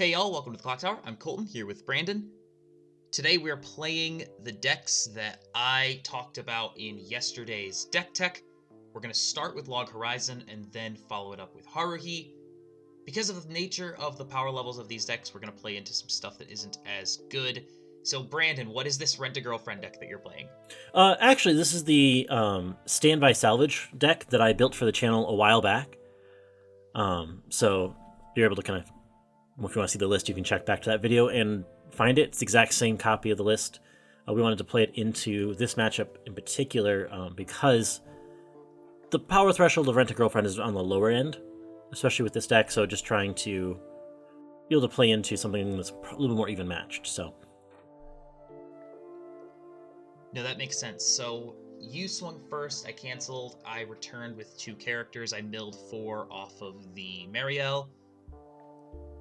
Hey y'all, welcome to the Clock Tower. I'm Colton here with Brandon. Today we are playing the decks that I talked about in yesterday's deck tech. We're going to start with Log Horizon and then follow it up with Haruhi. Because of the nature of the power levels of these decks, we're going to play into some stuff that isn't as good. So Brandon, what is this Rent-A-Girlfriend deck that you're playing? Actually, this is the Standby Salvage deck that I built for the channel a while back. So you're able to kind of, if you want to see the list, you can check back to that video and find it. It's the exact same copy of the list. We wanted to play it into this matchup in particular because the power threshold of Rent-A-Girlfriend is on the lower end, especially with this deck. So just trying to be able to play into something that's a little bit more even matched. So. No, that makes sense. So you swung first, I canceled, I returned with 2 characters, I milled 4 off of the Marielle.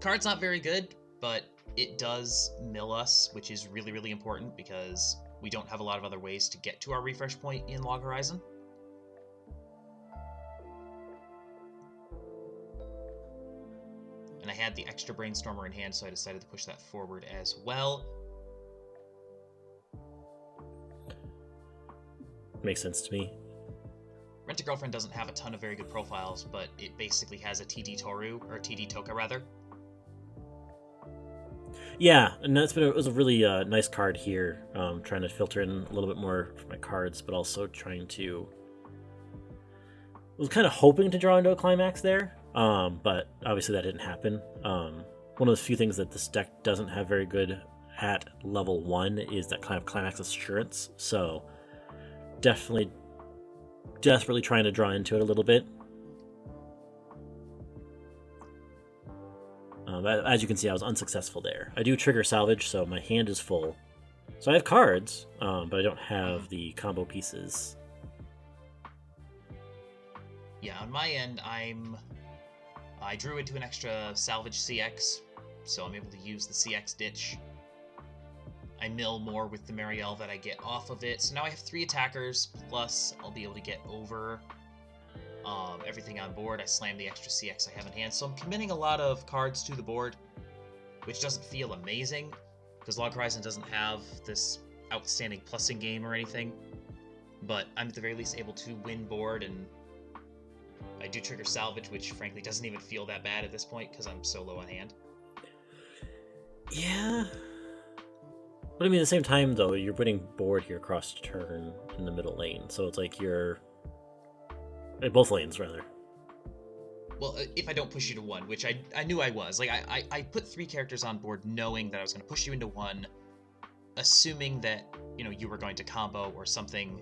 Card's not very good, but it does mill us, which is really, really important because we don't have a lot of other ways to get to our refresh point in Log Horizon. And I had the extra Brainstormer in hand, so I decided to push that forward as well. Makes sense to me. Rent-A-Girlfriend doesn't have a ton of very good profiles, but it basically has a TD Toru, or TD Toka rather. Yeah, and it was a really nice card here. Trying to filter in a little bit more for my cards, but also trying to. I was kind of hoping to draw into a climax there, but obviously that didn't happen. One of the few things that this deck doesn't have very good at level 1 is that kind of climax assurance. So definitely desperately trying to draw into it a little bit. As you can see, I was unsuccessful there. I do trigger salvage, so my hand is full. So I have cards, but I don't have the combo pieces. Yeah, on my end, I drew into an extra salvage CX, so I'm able to use the CX ditch. I mill more with the Marielle that I get off of it. So now I have 3 attackers, plus I'll be able to get over everything on board. I slam the extra CX I have in hand. So I'm committing a lot of cards to the board, which doesn't feel amazing, because Log Horizon doesn't have this outstanding plussing game or anything. But I'm at the very least able to win board, and I do trigger salvage, which frankly doesn't even feel that bad at this point, because I'm so low on hand. Yeah. But I mean, at the same time, though, you're putting board here across the turn in the middle lane. So it's like you're... both lanes, rather. Well, if I don't push you to 1, which I knew I was. Like, I put 3 characters on board knowing that I was going to push you into 1, assuming that, you were going to combo or something,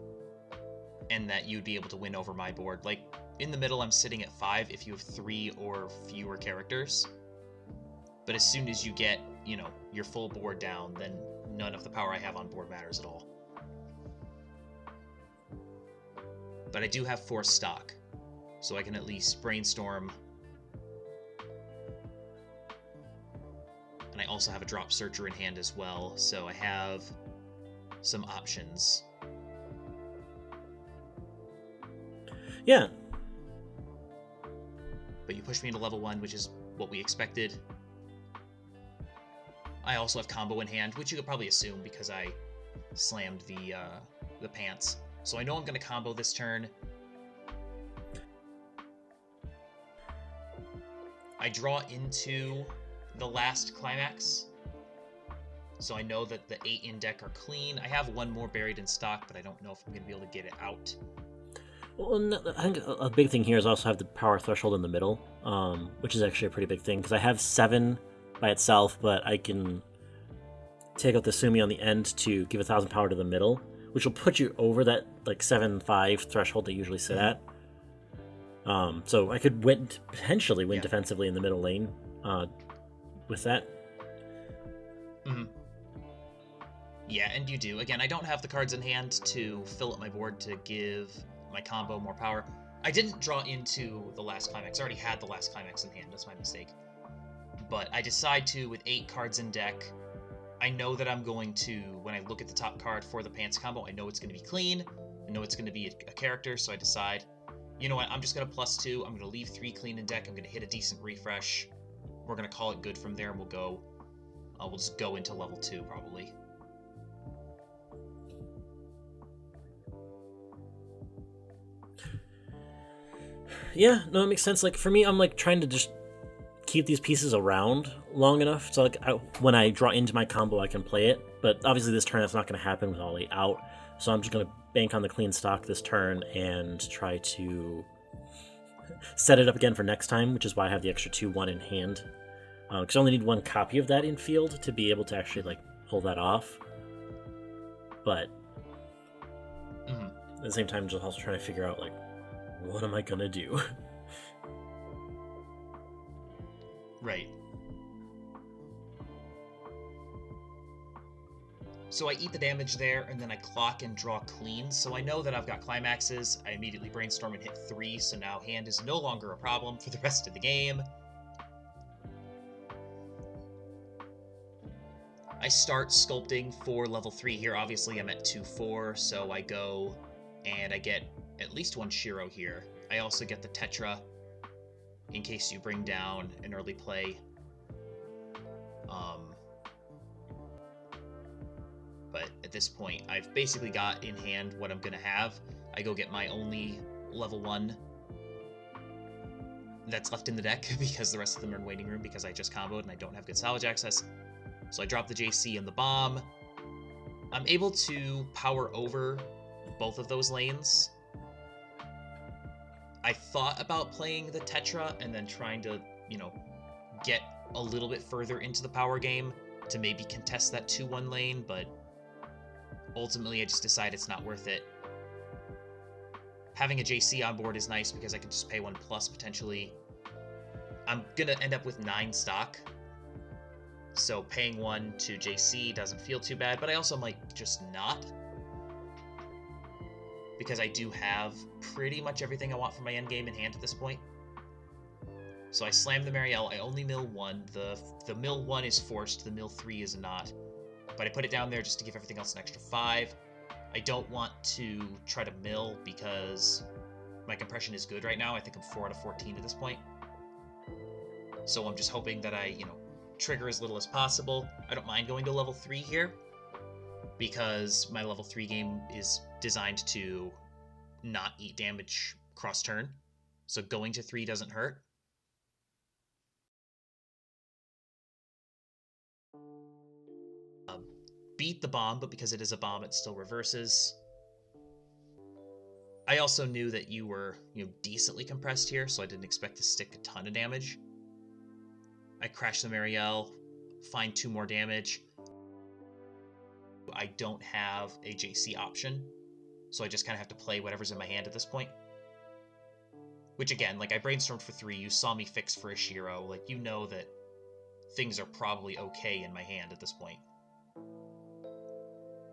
and that you'd be able to win over my board. Like, in the middle, I'm sitting at 5 if you have 3 or fewer characters. But as soon as you get, your full board down, then none of the power I have on board matters at all. But I do have 4 stock, so I can at least brainstorm. And I also have a drop searcher in hand as well, so I have some options. Yeah. But you pushed me into level 1, which is what we expected. I also have combo in hand, which you could probably assume because I slammed the pants. So I know I'm going to combo this turn. I draw into the last climax, so I know that the 8 in deck are clean. I have 1 more buried in stock, but I don't know if I'm going to be able to get it out. Well, I think a big thing here is also have the power threshold in the middle, which is actually a pretty big thing, because I have 7 by itself, but I can take out the Sumi on the end to give 1,000 power to the middle, which will put you over that like 7-5 threshold they usually sit at. So I could potentially win defensively in the middle lane with that. Mm-hmm. Yeah, and you do. Again, I don't have the cards in hand to fill up my board to give my combo more power. I didn't draw into the last climax. I already had the last climax in hand. That's my mistake. But I decide to, with 8 cards in deck, I know that I'm going to, when I look at the top card for the pants combo, I know it's going to be clean. I know it's going to be a character, so I decide, you know what, I'm just going to +2. I'm going to leave 3 clean in deck. I'm going to hit a decent refresh. we're gonna call it good from there, and we'll just go into level 2 probably. Yeah, no, it makes sense. Like for me, I'm like trying to just keep these pieces around long enough so like when I draw into my combo, I can play it. But obviously, this turn that's not going to happen with Ollie out, so I'm just going to bank on the clean stock this turn and try to set it up again for next time, which is why I have the extra 2/1 in hand. Because I only need 1 copy of that in field to be able to actually like pull that off. But at the same time, just also trying to figure out like, what am I gonna do? Right. So I eat the damage there, and then I clock and draw clean, so I know that I've got climaxes. I immediately brainstorm and hit 3, so now hand is no longer a problem for the rest of the game. I start sculpting for level 3 here. Obviously, I'm at 2/4, so I go and I get at least 1 Shiro here. I also get the Tetra in case you bring down an early play. But at this point, I've basically got in hand what I'm going to have. I go get my only level 1 that's left in the deck because the rest of them are in waiting room because I just comboed and I don't have good salvage access. So I drop the JC and the bomb. I'm able to power over both of those lanes. I thought about playing the Tetra and then trying to, get a little bit further into the power game to maybe contest that 2/1 lane, but ultimately I just decided it's not worth it. Having a JC on board is nice because I can just pay 1+ potentially. I'm gonna end up with 9 stock, so paying 1 to JC doesn't feel too bad, but I also might just not, because I do have pretty much everything I want for my endgame in hand at this point. So I slam the Marielle, I only mill 1, the mill 1 is forced, the mill 3 is not, but I put it down there just to give everything else an extra 5. I don't want to try to mill because my compression is good right now. I think I'm 4 out of 14 at this point. So I'm just hoping that I, trigger as little as possible. I don't mind going to level 3 here because my level 3 game is designed to not eat damage cross turn. So going to 3 doesn't hurt. Beat the bomb, but because it is a bomb, it still reverses. I also knew that you were, decently compressed here, so I didn't expect to stick a ton of damage. I crash the Marielle, find 2 more damage. I don't have a JC option, so I just kind of have to play whatever's in my hand at this point. Which again, like I brainstormed for 3, you saw me fix for a Shiro, like you know that things are probably okay in my hand at this point.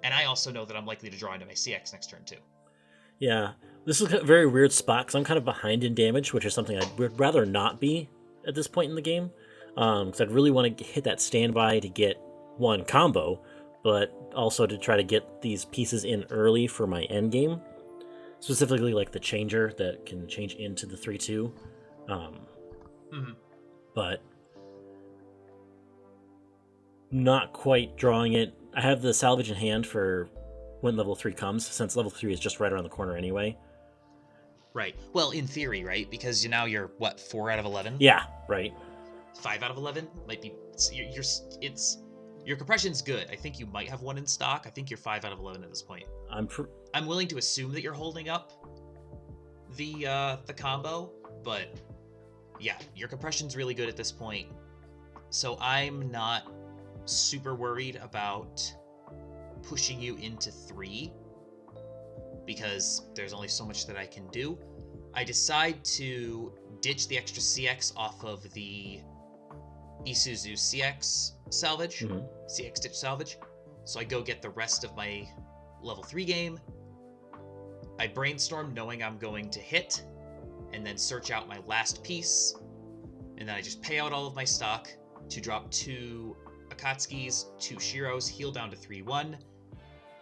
And I also know that I'm likely to draw into my CX next turn too. Yeah, this is a very weird spot because I'm kind of behind in damage, which is something I would rather not be at this point in the game. Because I'd really want to hit that standby to get 1 combo, but also to try to get these pieces in early for my end game. Specifically, like the changer that can change into the 3/2. But not quite drawing it. I have the salvage in hand for when level 3 comes, since level 3 is just right around the corner anyway. Right. Well, in theory, right? Because now you're, what, 4 out of 11? Yeah, right. 5 out of 11? Might be... Your compression's good. I think you might have 1 in stock. I think you're 5 out of 11 at this point. I'm willing to assume that you're holding up the combo, but yeah, your compression's really good at this point. So I'm not super worried about pushing you into 3 because there's only so much that I can do. I decide to ditch the extra CX off of the Isuzu CX salvage, CX ditch salvage. So I go get the rest of my level 3 game. I brainstorm knowing I'm going to hit, and then search out my last piece, and then I just pay out all of my stock to drop 2 Akatsuki's, 2 Shiros, heal down to 3/1,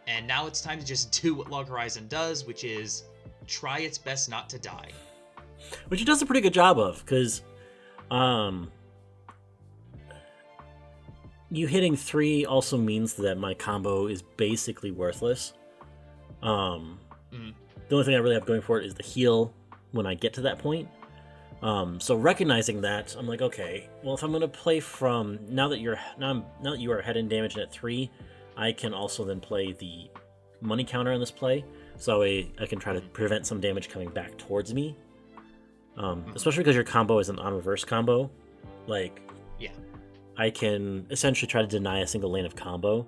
and now it's time to just do what Log Horizon does, which is try its best not to die. Which it does a pretty good job of, because you hitting 3 also means that my combo is basically worthless. Mhm. The only thing I really have going for it is the heal when I get to that point. So recognizing that, I'm like, okay, well, if I'm gonna play from now that you are ahead in damage and at 3, I can also then play the money counter on this play, so I can try to prevent some damage coming back towards me. Especially because your combo is an on reverse combo, like Yeah. I can essentially try to deny a single lane of combo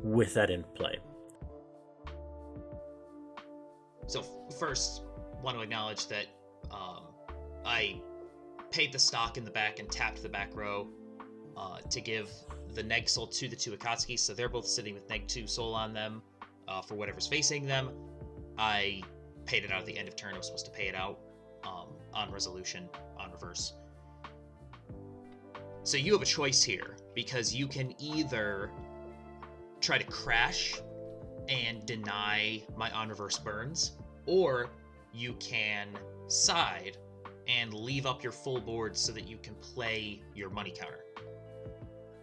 with that in play. So first, want to acknowledge that I paid the stock in the back and tapped the back row to give the neg soul to the 2 Akatsuki, so they're both sitting with neg 2 soul on them for whatever's facing them. I paid it out at the end of turn. I was supposed to pay it out on resolution, on reverse. So you have a choice here, because you can either try to crash and deny my on reverse burns, or you can side and leave up your full board so that you can play your money counter.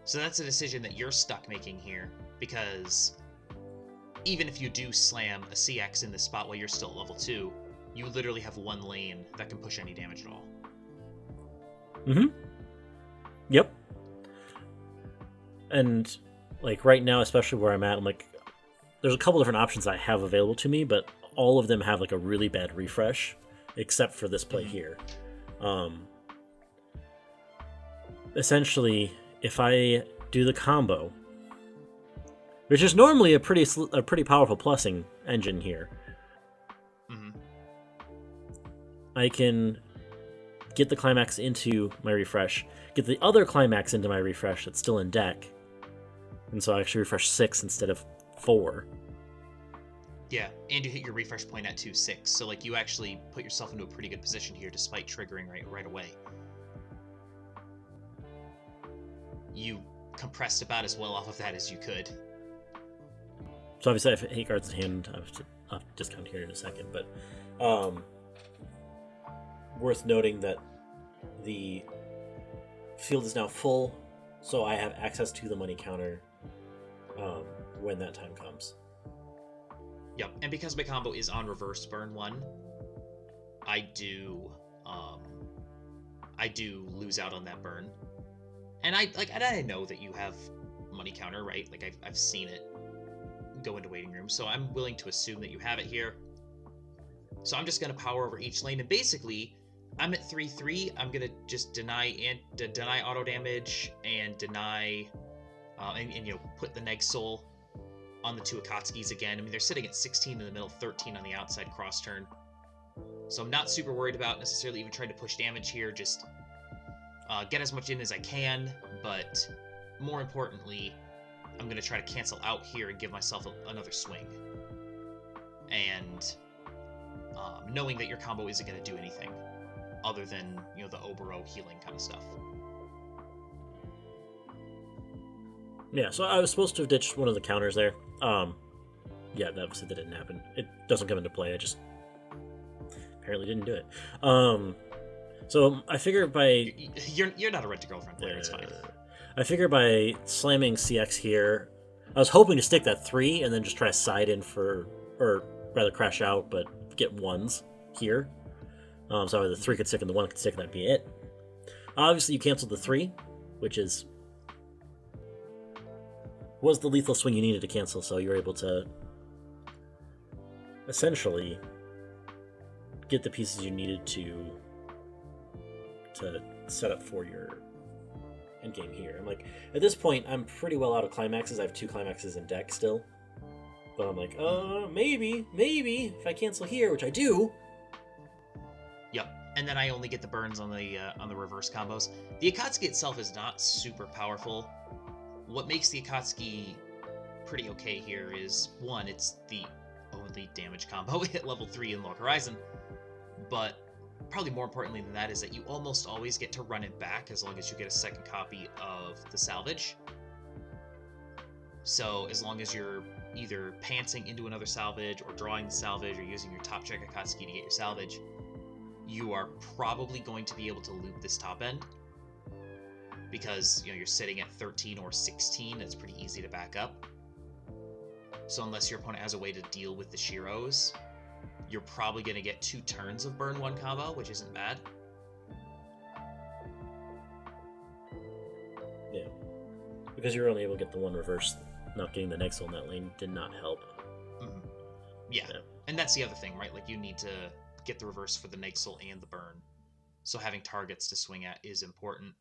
So that's a decision that you're stuck making here, because even if you do slam a CX in this spot while you're still at level 2, you literally have 1 lane that can push any damage at all. Yep. And like right now, especially where I'm at, I'm like, there's a couple different options I have available to me, but all of them have like a really bad refresh, except for this play here. Essentially, if I do the combo, which is normally a pretty powerful plussing engine here, I can get the climax into my refresh, get the other climax into my refresh that's still in deck, and so I actually refresh 6 instead of 4. Yeah, and you hit your refresh point at 2-6, so like you actually put yourself into a pretty good position here despite triggering right away. You compressed about as well off of that as you could. So obviously I have 8 cards in hand. I'll discount here in a second, but worth noting that the field is now full, so I have access to the money counter when that time comes. Yep, and because my combo is on reverse burn 1, I do lose out on that burn. And I know that you have money counter, right? Like I've seen it go into waiting room, so I'm willing to assume that you have it here. So I'm just gonna power over each lane, and basically I'm at 3-3. I'm gonna just deny auto damage and deny and put the neg soul on the 2 Akatsukis again. I mean, they're sitting at 16 in the middle, 13 on the outside cross turn. So I'm not super worried about necessarily even trying to push damage here, just get as much in as I can, but more importantly, I'm going to try to cancel out here and give myself another swing. And knowing that your combo isn't going to do anything other than, the Obero healing kind of stuff. Yeah, so I was supposed to have ditched one of the counters there. Yeah, that obviously that didn't happen. It doesn't come into play. I just apparently didn't do it. So I figure by you're not a rent-a-girlfriend player. It's fine. I figure by slamming CX here, I was hoping to stick that 3 and then just try to side in or rather crash out, but get 1s here. So the 3 could stick and the 1 could stick, and that'd be it. Obviously, you canceled the 3, which was the lethal swing you needed to cancel, so you're able to essentially get the pieces you needed to set up for your endgame here. I'm like, at this point, I'm pretty well out of climaxes. I have 2 climaxes in deck still. But I'm like, maybe, if I cancel here, which I do. Yep, and then I only get the burns on the reverse combos. The Akatsuki itself is not super powerful. What makes the Akatsuki pretty okay here is, 1, it's the only damage combo at level 3 in Log Horizon, but probably more importantly than that is that you almost always get to run it back as long as you get a second copy of the salvage. So as long as you're either pantsing into another salvage or drawing the salvage or using your top check Akatsuki to get your salvage, you are probably going to be able to loop this top end. because you're sitting at 13 or 16, it's pretty easy to back up. So unless your opponent has a way to deal with the Shiros, you're probably going to get 2 turns of burn 1 combo, which isn't bad. Yeah. Because you were only able to get the one reverse, not getting the Nexel in that lane did not help. Mm-hmm. Yeah. And that's the other thing, right? Like, you need to get the reverse for the Nexel and the burn. So having targets to swing at is important.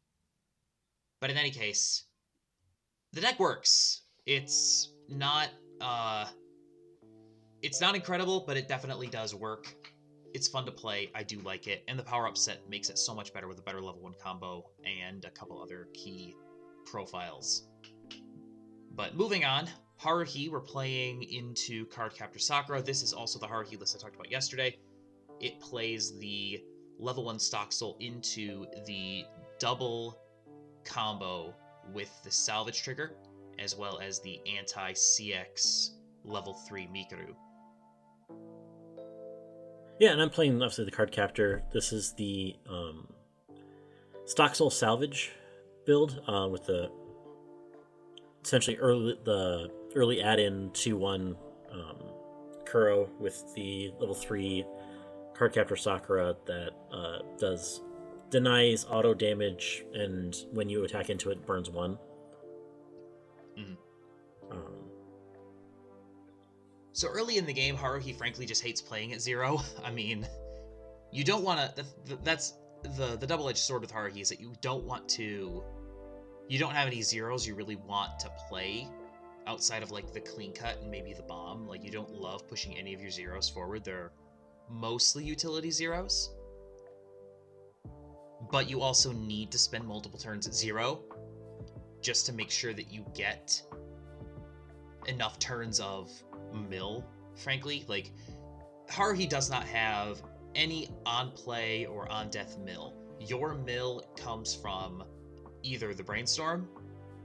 But in any case, the deck works. It's not incredible, but it definitely does work. It's fun to play. I do like it. And the power-up set makes it so much better with a better level 1 combo and a couple other key profiles. But moving on, Haruhi, we're playing into Cardcaptor Sakura. This is also the Haruhi list I talked about yesterday. It plays the level 1 Stock Soul into the double combo with the Salvage trigger, as well as the anti-CX level 3 Mikuru. Yeah, and I'm playing, obviously, the Cardcaptor. This is the Stock Soul Salvage build with the essentially early add-in 2-1 Kuro with the level 3 Cardcaptor Sakura that denies auto damage, and when you attack into it, burns 1. Mm-hmm. So early in the game, Haruhi frankly just hates playing at 0. I mean, you don't want to... That's the double-edged sword with Haruhi, is that you don't want to... You don't have any zeros you really want to play outside of, like, the clean cut and maybe the bomb. Like, you don't love pushing any of your zeros forward. They're mostly utility zeros. But you also need to spend multiple turns at 0 just to make sure that you get enough turns of mill, frankly. Like, Haruhi does not have any on-play or on-death mill. Your mill comes from either the Brainstorm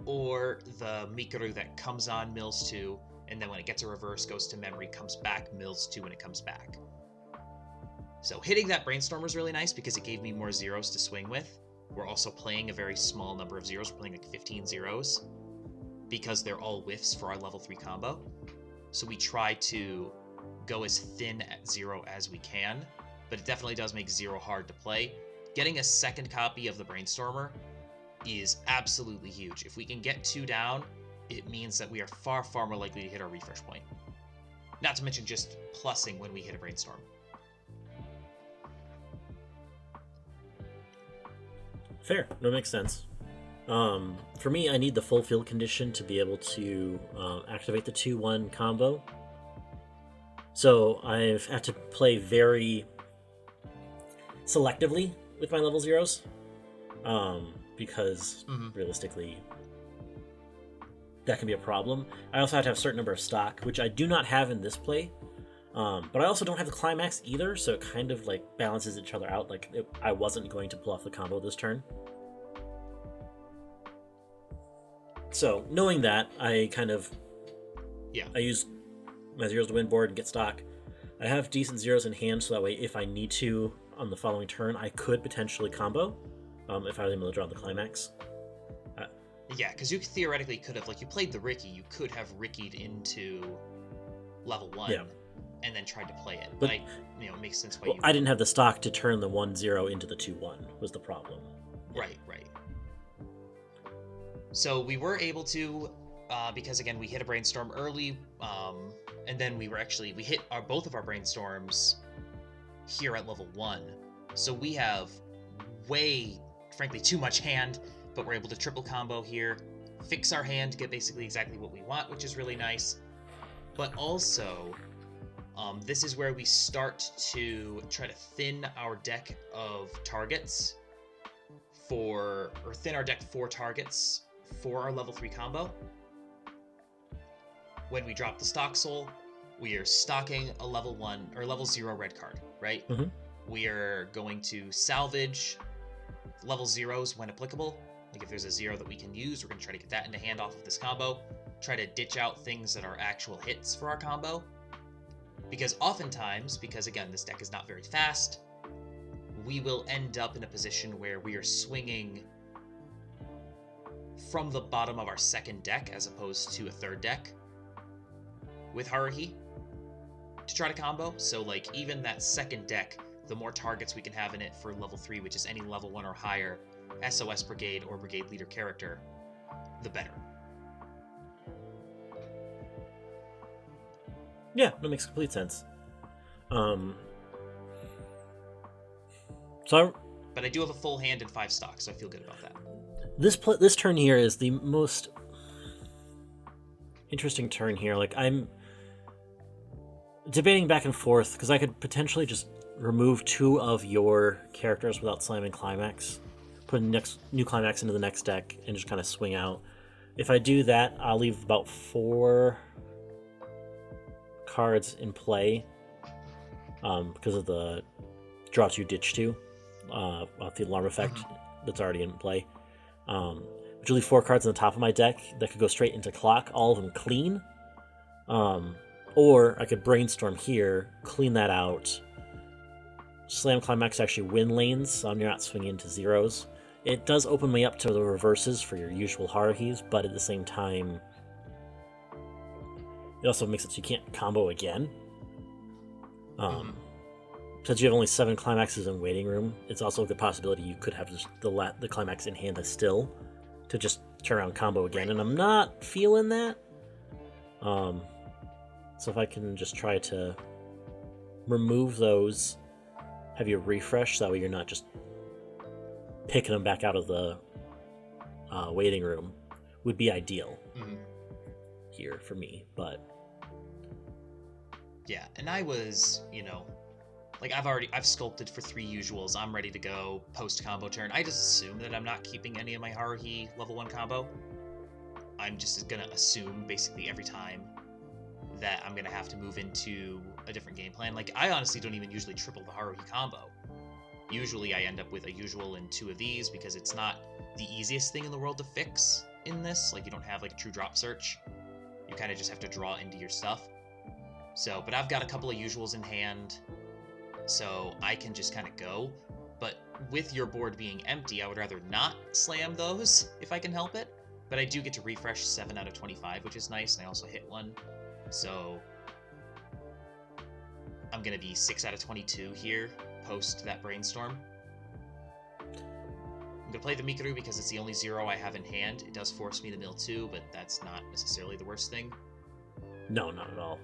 or the Mikuru that comes on, mills 2, and then when it gets a reverse, goes to memory, comes back, mills 2 when it comes back. So hitting that Brainstorm was really nice because it gave me more zeros to swing with. We're also playing a very small number of zeros. We're playing like 15 zeros because they're all whiffs for our level 3 combo. So we try to go as thin at 0 as we can, but it definitely does make 0 hard to play. Getting a second copy of the Brainstormer is absolutely huge. If we can get 2 down, it means that we are far, far more likely to hit our refresh point. Not to mention just plussing when we hit a Brainstorm. Fair. No, makes sense. For me, I need the full field condition to be able to activate the 2-1 combo. So I've had to play very selectively with my level zeros, because realistically, that can be a problem. I also have to have a certain number of stock, which I do not have in this play. But I also don't have the climax either, so it kind of like balances each other out. Like, I wasn't going to pull off the combo this turn. So knowing that, I use my zeros to win board and get stock. I have decent zeros in hand, so that way if I need to on the following turn, I could potentially combo if I was able to draw the climax. Yeah, because you theoretically could have, like, you played the Ricky, you could have Rickied into level 1. Yeah. And then tried to play it. But it makes sense why I didn't have the stock to turn the 1-0 into the 2-1 was the problem. Right. So we were able to, because again, we hit a Brainstorm early, and then we hit both of our Brainstorms here at level 1. So we have way, frankly, too much hand, but we're able to triple combo here, fix our hand to get basically exactly what we want, which is really nice. But also... this is where we start to try to thin our deck of targets thin our deck for targets for our level 3 combo. When we drop the Stock Soul, we are stocking a level 1 or level 0 red card, right? Mm-hmm. We are going to salvage level 0s when applicable. Like if there's a 0 that we can use, we're going to try to get that into hand off of this combo. Try to ditch out things that are actual hits for our combo. Because oftentimes, again, this deck is not very fast, we will end up in a position where we are swinging from the bottom of our second deck as opposed to a third deck with Haruhi to try to combo. So like even that second deck, the more targets we can have in it for level 3, which is any level 1 or higher SOS Brigade or Brigade Leader character, the better. Yeah, that makes complete sense. But I do have a full hand and 5 stocks, so I feel good about that. This turn here is the most interesting turn here. Like, I'm debating back and forth because I could potentially just remove 2 of your characters without slamming Climax, put new Climax into the next deck, and just kind of swing out. If I do that, I'll leave about 4 cards in play because of the draw 2, ditch 2, off the alarm effect that's already in play. Which will leave 4 cards on the top of my deck that could go straight into clock, all of them clean. Or I could brainstorm here, clean that out, slam Climax to actually win lanes, so you're not swinging into zeros. It does open me up to the reverses for your usual Haruhis, but at the same time, it also makes it so you can't combo again. Since you have only 7 Climaxes in waiting room, it's also a good possibility you could have just the Climax in hand still to just turn around combo again, and I'm not feeling that. So if I can just try to remove those, have you refresh, that way you're not just picking them back out of the waiting room, would be ideal here for me, but... Yeah, and I was, like I've sculpted for 3 usuals. I'm ready to go post-combo turn. I just assume that I'm not keeping any of my Haruhi level 1 combo. I'm just gonna assume basically every time that I'm gonna have to move into a different game plan. Like, I honestly don't even usually triple the Haruhi combo. Usually I end up with a usual and 2 of these because it's not the easiest thing in the world to fix in this. Like, you don't have like a true drop search. You kind of just have to draw into your stuff. So, but I've got a couple of usuals in hand, so I can just kind of go. But with your board being empty, I would rather not slam those if I can help it. But I do get to refresh 7 out of 25, which is nice, and I also hit 1. So I'm going to be 6 out of 22 here, post that brainstorm. I'm going to play the Mikuru because it's the only 0 I have in hand. It does force me to mill 2, but that's not necessarily the worst thing. No, not at all.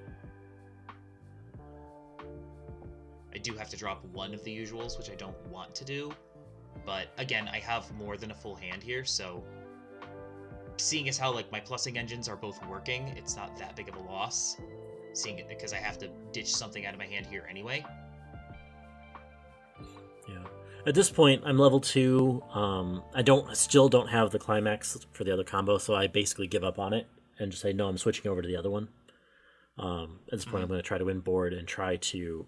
I do have to drop 1 of the usuals, which I don't want to do. But again, I have more than a full hand here, so seeing as how like my plussing engines are both working, it's not that big of a loss. Seeing it because I have to ditch something out of my hand here anyway. Yeah. At this point, I'm level 2. I still don't have the Climax for the other combo, so I basically give up on it and just say, no, I'm switching over to the other one. At this point, I'm going to try to win board and try to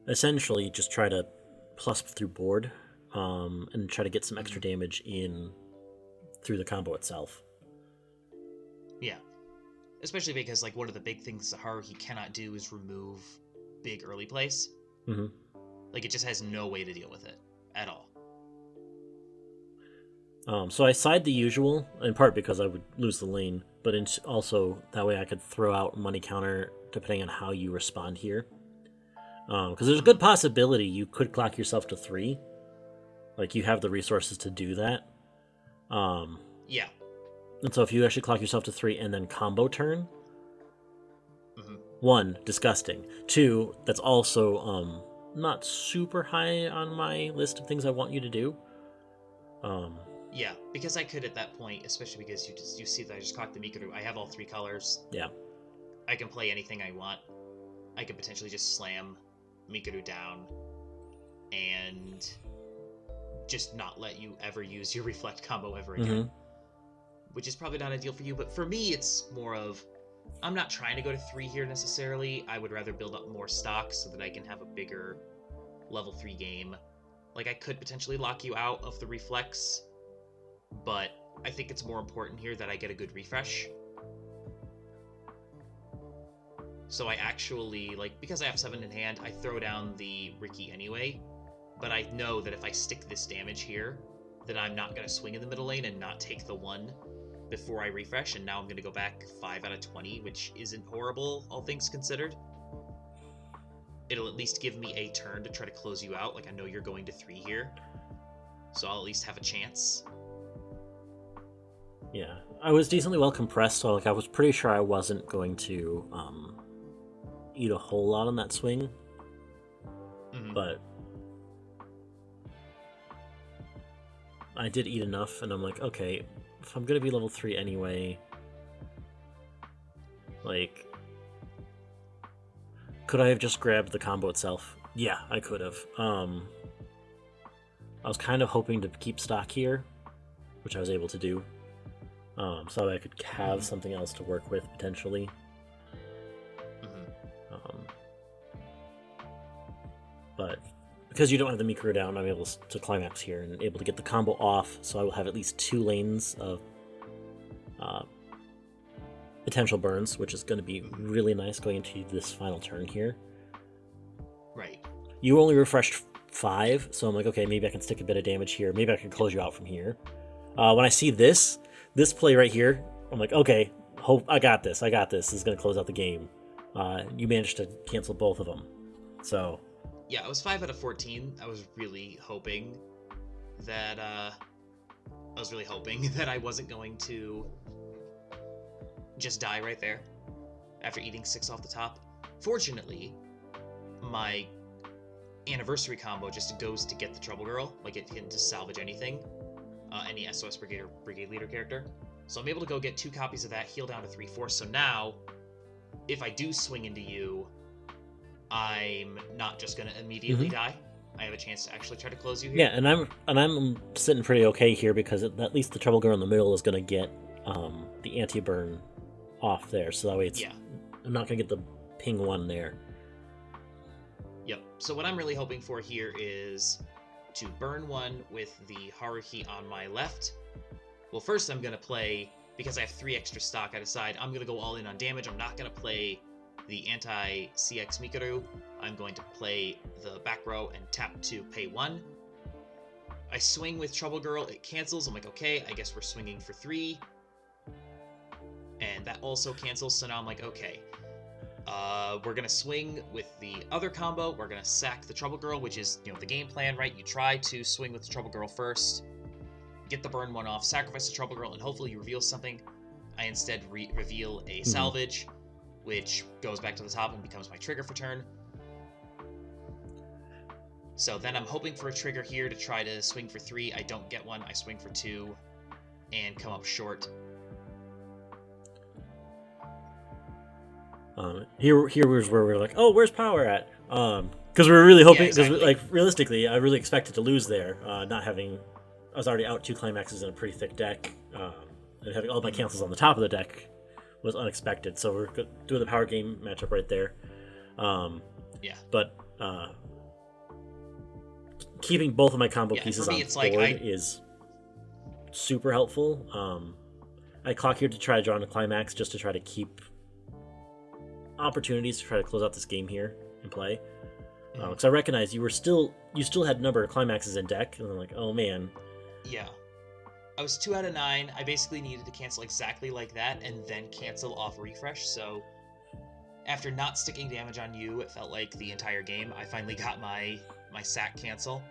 essentially just try to plus through board and try to get some extra damage in through the combo itself. Yeah. Especially because, like, one of the big things Haruhi cannot do is remove big early plays. Like, it just has no way to deal with it at all. So I side the usual, in part because I would lose the lane, but also that way I could throw out money counter depending on how you respond here. Because there's a good possibility you could clock yourself to 3. Like, you have the resources to do that. Yeah. And so if you actually clock yourself to 3 and then combo turn, 1, disgusting. 2, that's also not super high on my list of things I want you to do. Yeah, because I could at that point, especially because you see that I just clocked the Mikuru. I have all 3 colors. Yeah. I can play anything I want. I could potentially just slam Mikuru down and just not let you ever use your reflect combo ever again. Which is probably not ideal for you, but for me it's more of, I'm not trying to go to 3 here necessarily. I would rather build up more stocks so that I can have a bigger level 3 game. Like, I could potentially lock you out of the reflex, but I think it's more important here that I get a good refresh. So I actually, like, because I have 7 in hand, I throw down the Ricky anyway, but I know that if I stick this damage here, that I'm not going to swing in the middle lane and not take the 1 before I refresh, and now I'm going to go back 5 out of 20, which isn't horrible, all things considered. It'll at least give me a turn to try to close you out. Like, I know you're going to 3 here, so I'll at least have a chance. Yeah, I was decently well compressed, so like I was pretty sure I wasn't going to eat a whole lot on that swing. Mm-hmm. But I did eat enough, and I'm like, okay, if I'm gonna be level 3 anyway, like, could I have just grabbed the combo itself? Yeah, I could have. I was kind of hoping to keep stock here, which I was able to do, so I could have something else to work with potentially. But because you don't have the Mikuru down, I'm able to climax here and able to get the combo off, so I will have at least 2 lanes of potential burns, which is going to be really nice going into this final turn here. Right. You only refreshed 5, so I'm like, okay, maybe I can stick a bit of damage here. Maybe I can close you out from here. When I see this play right here, I'm like, okay, I got this. This is going to close out the game. You managed to cancel both of them. So... yeah, I was 5 out of 14. I was really hoping that I wasn't going to just die right there after eating 6 off the top. Fortunately, my anniversary combo just goes to get the Trouble Girl, like it can just salvage anything, any SOS Brigade Leader character. So I'm able to go get 2 copies of that, heal down to 3/4. So now, if I do swing into you, I'm not just gonna immediately die. I have a chance to actually try to close you here. Yeah, and I'm sitting pretty okay here because at least the Trouble Girl in the middle is gonna get the anti-burn off there, so that way I'm not gonna get the ping 1 there. Yep. So what I'm really hoping for here is to burn 1 with the Haruhi on my left. Well, first I'm gonna play, because I have 3 extra stock, I decide I'm gonna go all in on damage. I'm not gonna play the anti-CX Mikuru. I'm going to play the back row and tap to pay 1. I swing with Trouble Girl, it cancels. I'm like, okay, I guess we're swinging for 3. And that also cancels, so now I'm like, okay. We're gonna swing with the other combo. We're gonna sack the Trouble Girl, which is, the game plan, right? You try to swing with the Trouble Girl first, get the burn 1 off, sacrifice the Trouble Girl, and hopefully you reveal something. I instead reveal a salvage, which goes back to the top and becomes my trigger for turn. So then I'm hoping for a trigger here to try to swing for 3. I don't get one. I swing for 2 and come up short. Here was where we were like, oh, where's power at? Because we were really hoping, exactly. like, realistically, I really expected to lose there, not having... I was already out 2 climaxes in a pretty thick deck, and having all my cancels on the top of the deck was unexpected, so we're doing the power game matchup right there. But keeping both of my combo pieces on board is super helpful. I clock here to try to draw on a climax just to try to keep opportunities to try to close out this game here and play. Because I recognize you still had a number of climaxes in deck, and I'm like, oh man. Yeah. I was 2 out of 9. I basically needed to cancel exactly like that and then cancel off refresh, so after not sticking damage on you, it felt like the entire game, I finally got my sack cancel.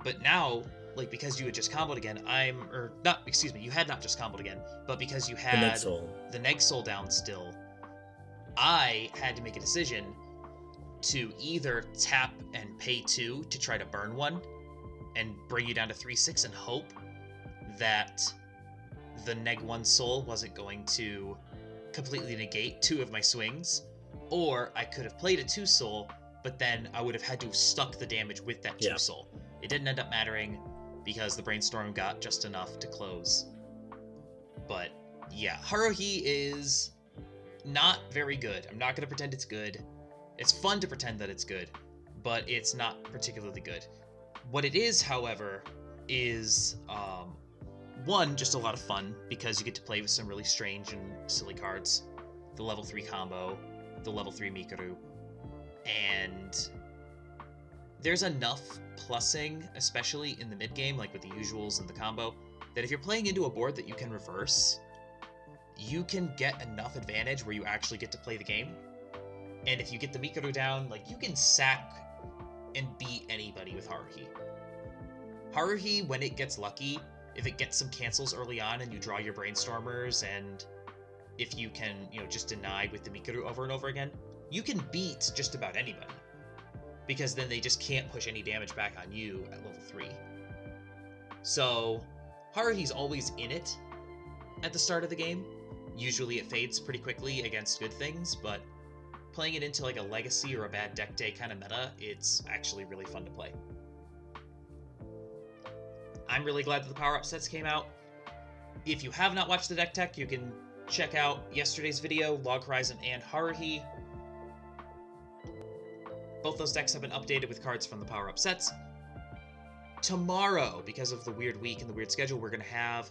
But now, like, because you had just comboed again, you had not just comboed again, but because you had the Neg Soul down still, I had to make a decision to either tap and pay 2 to try to burn 1 and bring you down to 3/6 and hope that the Neg 1 Soul wasn't going to completely negate 2 of my swings, or I could have played a 2 Soul, but then I would have had to have stuck the damage with that 2 Soul. It didn't end up mattering because the Brainstorm got just enough to close. But yeah, Haruhi is not very good. I'm not going to pretend it's good. It's fun to pretend that it's good, but it's not particularly good. What it is, however, is one, just a lot of fun because you get to play with some really strange and silly cards. The level 3 combo, the level 3 Mikuru, and there's enough plussing, especially in the mid game, like with the usuals and the combo, that if you're playing into a board that you can reverse, you can get enough advantage where you actually get to play the game. And if you get the Mikado down, like, you can sack and beat anybody with Haruhi. Haruhi, when it gets lucky, if it gets some cancels early on and you draw your Brainstormers, and if you can, just deny with the Mikado over and over again, you can beat just about anybody. Because then they just can't push any damage back on you at level 3. So, Haruhi's always in it at the start of the game. Usually it fades pretty quickly against good things, but playing it into like a legacy or a bad deck day kind of meta, it's actually really fun to play. I'm really glad that the power-up sets came out. If you have not watched the deck tech, you can check out yesterday's video, Log Horizon and Haruhi. Both those decks have been updated with cards from the power-up sets. Tomorrow, because of the weird week and the weird schedule, we're going to have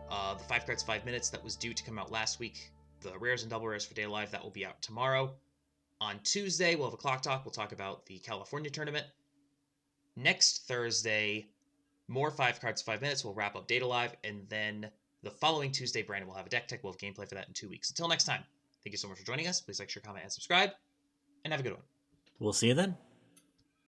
the 5 cards 5 minutes that was due to come out last week. The rares and double rares for Day Live, that will be out tomorrow. On Tuesday, we'll have a Clock Talk. We'll talk about the California tournament. Next Thursday, more 5 cards 5 minutes. We'll wrap up Data Live, and then the following Tuesday, Brandon will have a deck tech. We'll have gameplay for that in 2 weeks. Until next time, thank you so much for joining us. Please like, share, comment, and subscribe, and have a good one. We'll see you then.